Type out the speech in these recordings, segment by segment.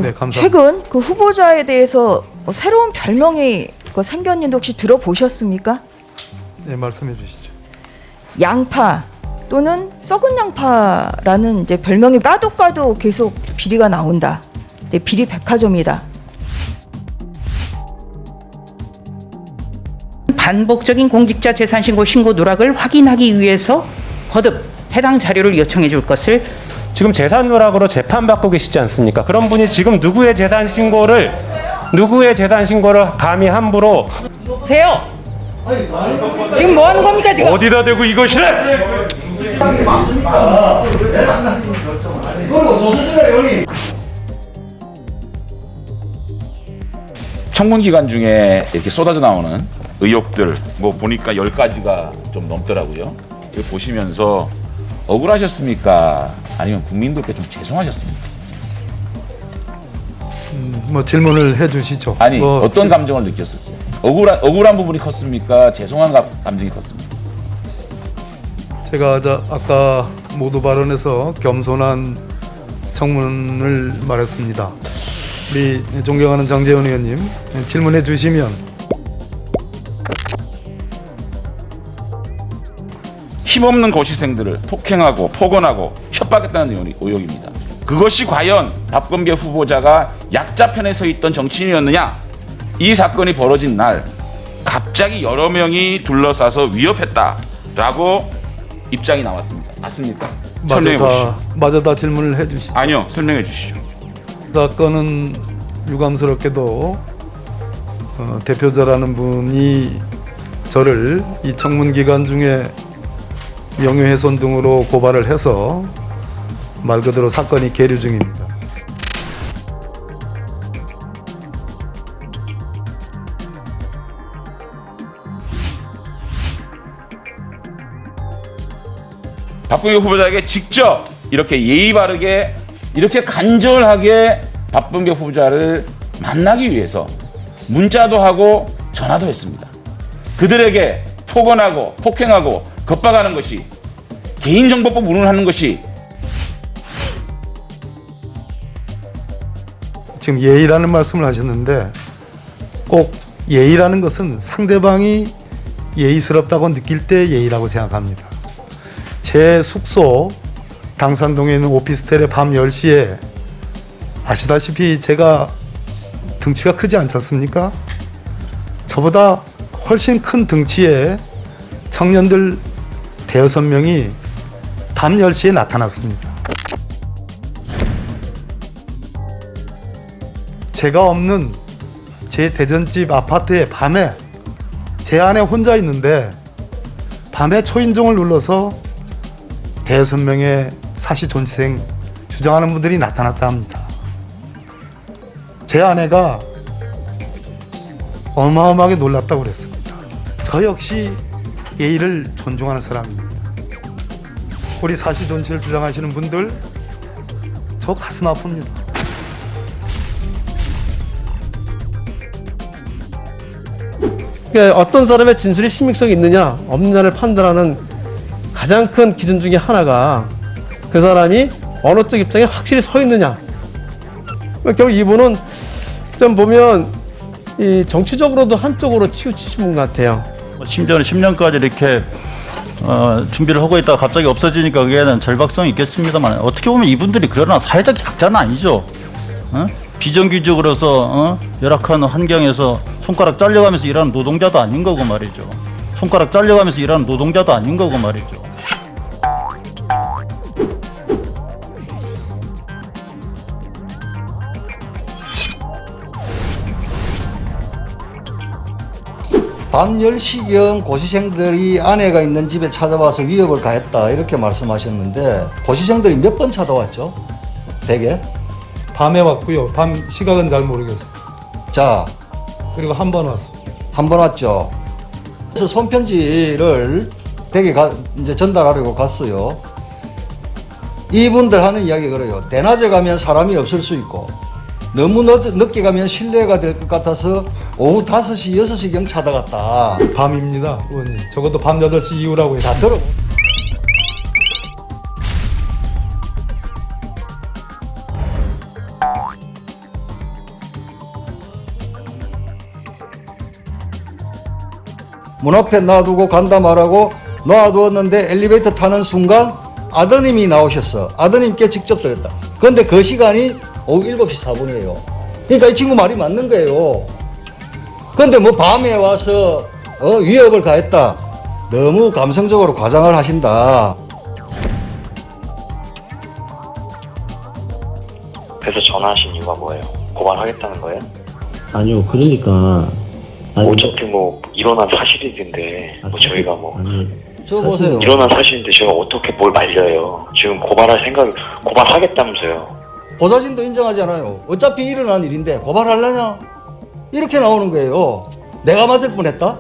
네, 감사합니다. 최근 그 후보자에 대해서 새로운 별명이 생겼는데 혹시 들어보셨습니까? 네, 말씀해 주시죠. 양파 또는 썩은 양파라는 이제 별명이 까도 계속 비리가 나온다. 네, 비리 백화점이다. 반복적인 공직자 재산신고 신고 누락을 확인하기 위해서 거듭 해당 자료를 요청해 줄 것을. 지금 재산 누락으로 재판받고 계시지 않습니까? 그런 분이 지금 누구의 재산 신고를 감히 함부로 보세요. 지금 뭐 하는 겁니까 지금? 어디다 대고 이것이래? 청문 기간 중에 이렇게 쏟아져 나오는 의혹들 뭐 보니까 10가지가 좀 넘더라고요. 이거 보시면서 억울하셨습니까? 아니면 국민들께 좀 죄송하셨습니까? 뭐 질문을 해 주시죠. 아니 어떤 감정을 느꼈었어요? 억울한 부분이 컸습니까? 죄송한 감정이 컸습니까? 제가 아까 모두 발언에서 겸손한 청문을 말했습니다. 우리 존경하는 정재훈 의원님 질문해 주시면. 힘없는 고시생들을 폭행하고 폭언하고 협박했다는 의혹입니다. 그것이 과연 박범계 후보자가 약자 편에 서 있던 정치인이었느냐? 이 사건이 벌어진 날 갑자기 여러 명이 둘러싸서 위협했다라고 입장이 나왔습니다. 맞습니까? 설명해 보시죠. 마저 다 질문을 해 주시죠. 아니요, 설명해 주시죠. 사건은 유감스럽게도 대표자라는 분이 저를 이 청문 기간 중에 명예훼손 등으로 고발을 해서 말 그대로 사건이 계류 중입니다. 박범계 후보자에게 직접 이렇게 예의 바르게 이렇게 간절하게 박범계 후보자를 만나기 위해서 문자도 하고 전화도 했습니다. 그들에게 폭언하고 폭행하고 겁박하는 것이 개인정보법 운운하는 것이 지금 예의라는 말씀을 하셨는데 꼭 예의라는 것은 상대방이 예의스럽다고 느낄 때 예의라고 생각합니다. 제 숙소 당산동에 있는 오피스텔의 밤 10시에 아시다시피 제가 등치가 크지 않지 않습니까? 저보다 훨씬 큰 등치의 청년들 대여섯 명이 밤 10시에 나타났습니다. 제가 없는 제 대전집 아파트에 밤에 제 안에 혼자 있는데 밤에 초인종을 눌러서 대여섯 명의 사시존치생 주장하는 분들이 나타났다 합니다. 제 아내가 어마어마하게 놀랐다고 그랬습니다. 저 역시 예의를 존중하는 사람입니다. 우리 사시존치를 주장하시는 분들 저 가슴 아픕니다. 그러니까 어떤 사람의 진술이 신빙성이 있느냐 없느냐를 판단하는 가장 큰 기준 중에 하나가 그 사람이 어느 쪽 입장에 확실히 서 있느냐. 결국 이분은 좀 보면 이 정치적으로도 한쪽으로 치우치신 분 같아요. 심지어는 10년까지 이렇게 준비를 하고 있다가 갑자기 없어지니까 그게는 절박성이 있겠습니다만 어떻게 보면 이분들이 그러나 사회적 약자는 아니죠. 비정규직으로서 열악한 환경에서 손가락 잘려가면서 일하는 노동자도 아닌 거고 말이죠. 손가락 잘려가면서 일하는 노동자도 아닌 거고 말이죠. 밤 10시경 고시생들이 아내가 있는 집에 찾아와서 위협을 가했다 이렇게 말씀하셨는데 고시생들이 몇 번 찾아왔죠? 대개? 밤에 왔고요. 밤 시각은 잘 모르겠어요. 자, 그리고 한 번 왔어요. 한 번 왔죠. 그래서 손편지를 댁에 이제 전달하려고 갔어요. 이분들 하는 이야기 그래요. 대낮에 가면 사람이 없을 수 있고 너무 늦게 가면 실례가 될 것 같아서 오후 5시, 6시경 찾아갔다. 밤입니다, 의원님. 적어도 밤 8시 이후라고 자, 했습니다. 들어. 문 앞에 놔두고 간다 말하고 놔두었는데 엘리베이터 타는 순간 아드님이 나오셨어. 아드님께 직접 드렸다. 그런데 그 시간이 오후 7시 4분이에요. 그러니까 이 친구 말이 맞는 거예요. 그런데 뭐 밤에 와서 위협을 가했다. 너무 감성적으로 과장을 하신다. 그래서 전화하신 이유가 뭐예요? 고발하겠다는 거예요? 아니요, 그러니까. 어차피 뭐 일어난 사실인데 뭐 저희가 뭐 저 보세요. 일어난 사실인데 제가 어떻게 뭘 말려요? 지금 고발하겠다면서요? 보좌진도 인정하지 않아요. 어차피 일어난 일인데 고발하려냐? 이렇게 나오는 거예요. 내가 맞을 뻔했다?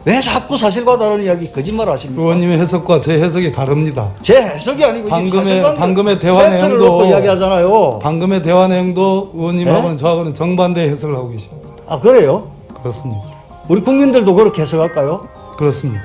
왜 자꾸 사실과 다른 이야기 거짓말 하십니까? 의원님의 해석과 제 해석이 다릅니다. 제 해석이 아니고 방금의 대화 팩트를 내용도 놓고 이야기하잖아요. 방금의 대화 내용도 의원님하고는 네? 저하고는 정반대 해석을 하고 계십니다. 아 그래요? 그렇습니다. 우리 국민들도 그렇게 해석할까요? 그렇습니다.